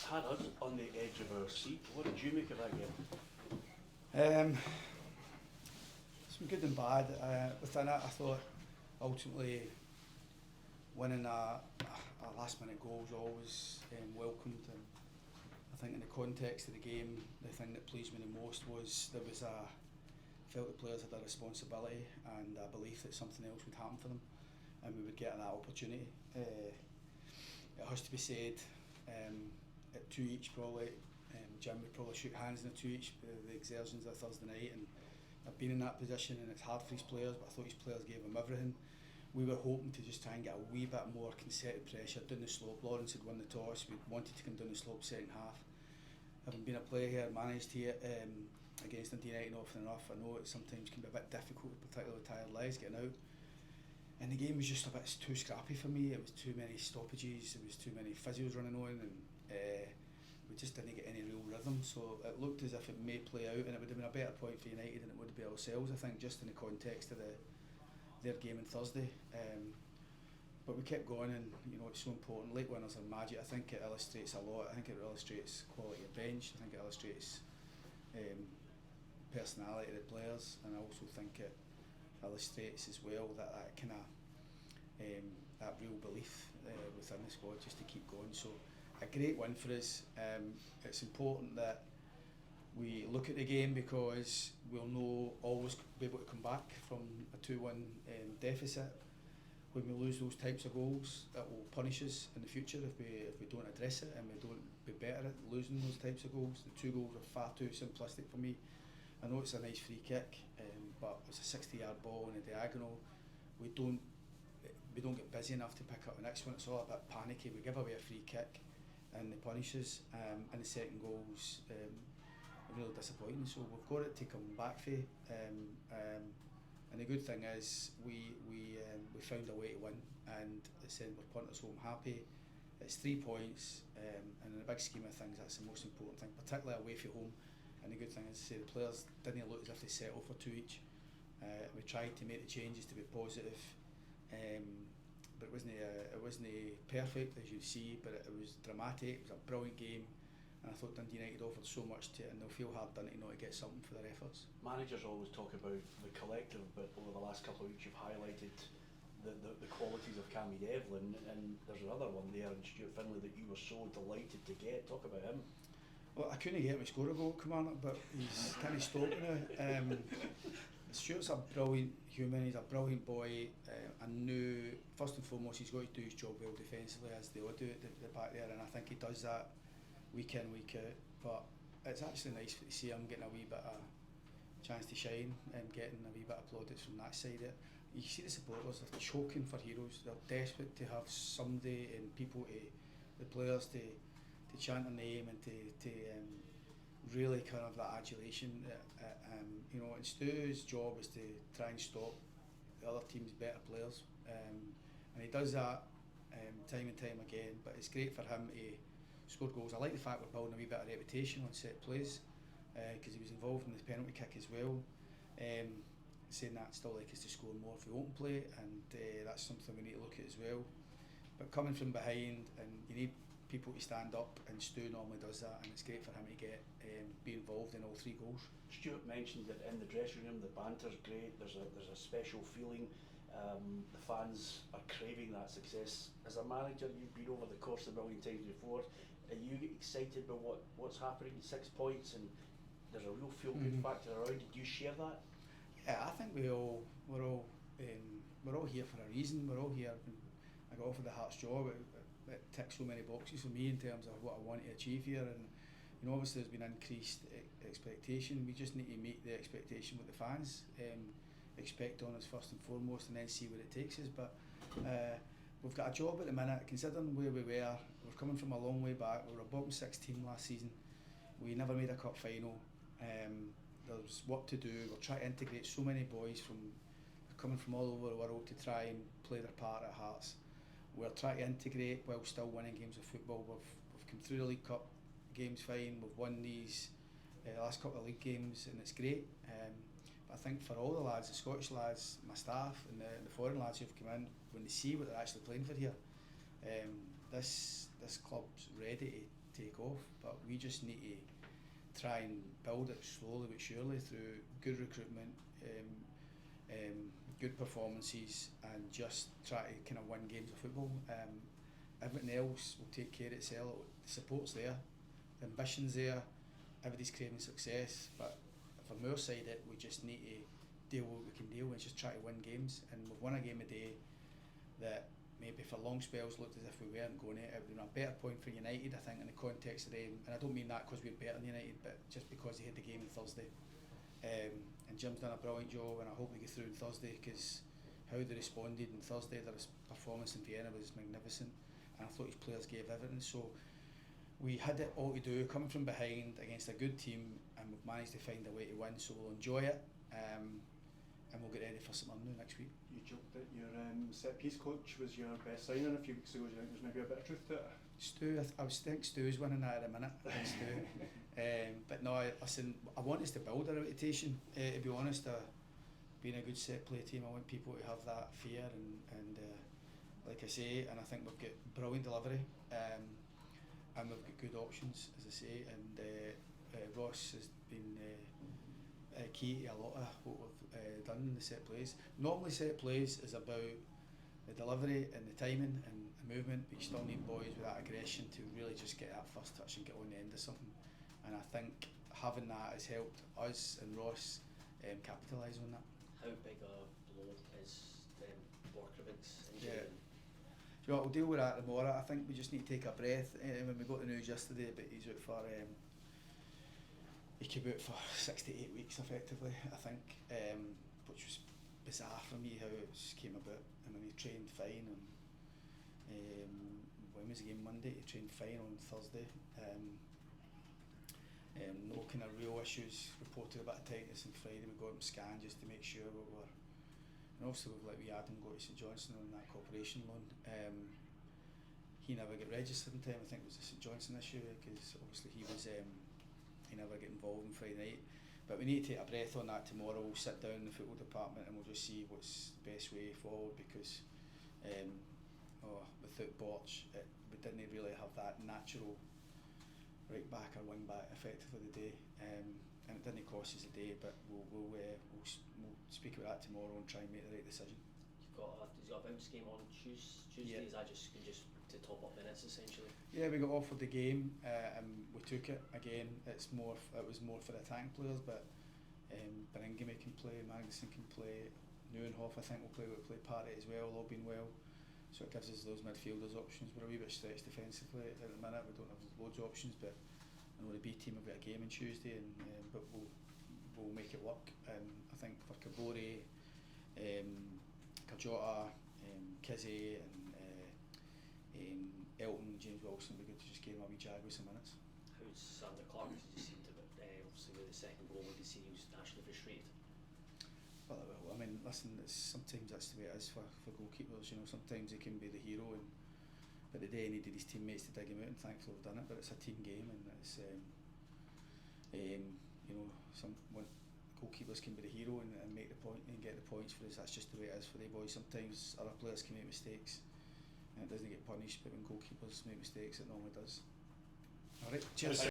had us on the edge of our seat. What did you make of that game? Some good and bad. Within it, I thought ultimately winning a last minute goal was always welcomed. And I think in the context of the game, the thing that pleased me the most was I felt the players had a responsibility and a belief that something else would happen for them and we would get that opportunity. It has to be said, at 2 each probably, Jim would probably shoot hands in the 2 each, the exertions of Thursday night, and I've been in that position and it's hard for his players, but I thought his players gave him everything. We were hoping to just try and get a wee bit more concerted pressure down the slope. Lawrence had won the toss, we wanted to come down the slope second half. Having been a player here, managed here against Dundee United often enough, I know it sometimes can be a bit difficult, particularly with tired legs getting out. And the game was just a bit too scrappy for me. It was too many stoppages, there was too many physios running on, and we just didn't get any real rhythm. So it looked as if it may play out, and it would have been a better point for United than it would be ourselves, I think, just in the context of their game on Thursday. But we kept going, and it's so important. Late winners are magic. I think it illustrates a lot. I think it illustrates quality of bench. I think it illustrates personality of the players, and I also think it illustrates as well that kind of that real belief within the squad just to keep going. So a great win for us. It's important that we look at the game because we'll know always be able to come back from a 2-1 deficit. When we lose those types of goals, it will punish us in the future if we don't address it and we don't be better at losing those types of goals. The 2 goals are far too simplistic for me. I know it's a nice free kick, but it's a 60-yard ball in a diagonal. We don't get busy enough to pick up the next one. It's all a bit panicky. We give away a free kick and they punish us, and the second goal's really disappointing. So we've got it to come back for. And the good thing is we found a way to win, and it said we're punters home happy. It's 3 points, and in the big scheme of things, that's the most important thing, particularly away from home. And the good thing is, the players didn't look as if they settled for 2 each. We tried to make the changes to be positive, but it wasn't perfect, as you see. But it was dramatic. It was a brilliant game. And I thought Dundee United offered so much to it, and they'll feel hard done to not get something for their efforts. Managers always talk about the collective, but over the last couple of weeks you've highlighted the qualities of Cammy Devlin, and there's another one there in Stuart Finlay that you were so delighted to get. Talk about him. Well, I couldn't get him to score a goal, Commander, but he's kind of stopping now. Stuart's a brilliant human, he's a brilliant boy. I knew, first and foremost, he's got to do his job well defensively, as they all do at the back there, and I think he does that week in, week out. But it's actually nice to see him getting a wee bit of chance to shine and getting a wee bit of plaudits from that side. You see the supporters, they're choking for heroes. They're desperate to have somebody and people, the players, to chant their name and to really kind of that adulation. And Stu's job is to try and stop the other team's better players, and he does that time and time again. But it's great for him to score goals. I like the fact we're building a wee bit of reputation on set plays, because he was involved in the penalty kick as well. Saying that, still like us to score more if we open play, and that's something we need to look at as well. But coming from behind, and you need people to stand up, and Stu normally does that, and it's great for him to get be involved in all 3 goals. Stuart mentioned that in the dressing room the banter's great, there's a special feeling, the fans are craving that success. As a manager, you've been over the course a million times before, are you excited about what's happening? 6 points, and there's a real feel-good factor around. Did you share that? Yeah, I think we're all here for a reason. We're all here. I got offered the Hearts job. It ticks so many boxes for me in terms of what I want to achieve here, and obviously there's been increased expectation. We just need to meet the expectation what the fans expect on us first and foremost, and then see where it takes us. But we've got a job at the minute, considering where we were. We're coming from a long way back. We were a bottom 6 team last season. We never made a cup final. There's work to do. We're trying to integrate so many boys coming from all over the world to try and play their part at Hearts. We're trying to integrate while still winning games of football. We've come through the League Cup games fine. We've won these last couple of league games, and it's great. But I think for all the lads, the Scottish lads, my staff, and the foreign lads who've come in, when they see what they're actually playing for here, this club's ready take off, but we just need to try and build it slowly but surely through good recruitment, good performances, and just try to kind of win games of football. Everything else will take care of itself. The support's there, the ambition's there, everybody's craving success, but from our side we just need to deal with what we can deal with and just try to win games. And we've won a game a day that maybe for long spells looked as if we weren't going it. It would have been a better point for United, I think, in the context of them, and I don't mean that because we're better than United, but just because they had the game on Thursday. And Jim's done a brilliant job, and I hope we get through on Thursday, because how they responded on Thursday, their performance in Vienna was magnificent, and I thought his players gave everything. So we had it all to do, coming from behind against a good team, and we've managed to find a way to win, so we'll enjoy it, and we'll get ready for something new next week. You joked that your set piece coach was your best signing a few weeks ago. Do you think there's maybe a bit of truth to it? Stu, I think Stu's winning that at the minute. Stu. But no, listen, I want us to build a reputation. To be honest, being a good set play team, I want people to have that fear, and like I say, and I think we've got brilliant delivery, and we've got good options, as I say, and Ross has been key to a lot of what we've done in the set plays. Normally set plays is about the delivery and the timing and the movement, but you still need boys with that aggression to really just get that first touch and get on the end of something. And I think having that has helped us and Ross capitalise on that. How big a blow is Borchgrevink's Yeah. injury? Do you know what, we'll deal with that tomorrow. I think we just need to take a breath. When we got the news yesterday, but he's out for he came out for 6 to 8 weeks effectively, I think, which was bizarre for me how it just came about. I mean, he trained fine on when was the game? Monday. He trained fine on Thursday. No kind of real issues. Reported a bit of tightness on Friday. We got him scanned just to make sure we were. And also we've let Adam go to St Johnstone on that cooperation loan. He never got registered in time. I think it was the St Johnstone issue, because obviously he was. He never get involved on Friday night, but we need to take a breath on that tomorrow. We'll sit down in the football department and we'll just see what's the best way forward, because without Borch we didn't really have that natural right back or wing back effectively today, and it didn't cost us a day, but we'll speak about that tomorrow and try and make the right decision. You've got a bounce game on Tuesday. Yeah. Is that just to top up minutes essentially? Yeah, we got offered the game, and we took it. Again, it was more for the attacking players, but Beringame can play, Magnuson can play, Neuenhoff I think will play Parry as well, all been well. So it gives us those midfielders options. We're a wee bit stretched defensively at the minute. We don't have loads of options, but I know the B team have got a game on Tuesday, and but we'll make it work. And I think for Kabore, Kajota, Kizzy, and Elton, James Wilson, it'd be good to just give him a wee jag with some minutes. How's Sander Clark? He just seemed to obviously with the second goal, he seemed he was naturally frustrated. Well, I mean, listen, sometimes that's the way it is for goalkeepers. You know, sometimes he can be the hero, but the day he needed his teammates to dig him out, and thankfully we've done it. But it's a team game, and it's you know, when goalkeepers can be the hero and make the point and get the points for us. That's just the way it is for the boys. Sometimes other players can make mistakes, and it doesn't get punished. But when goalkeepers make mistakes, it normally does. All right, cheers.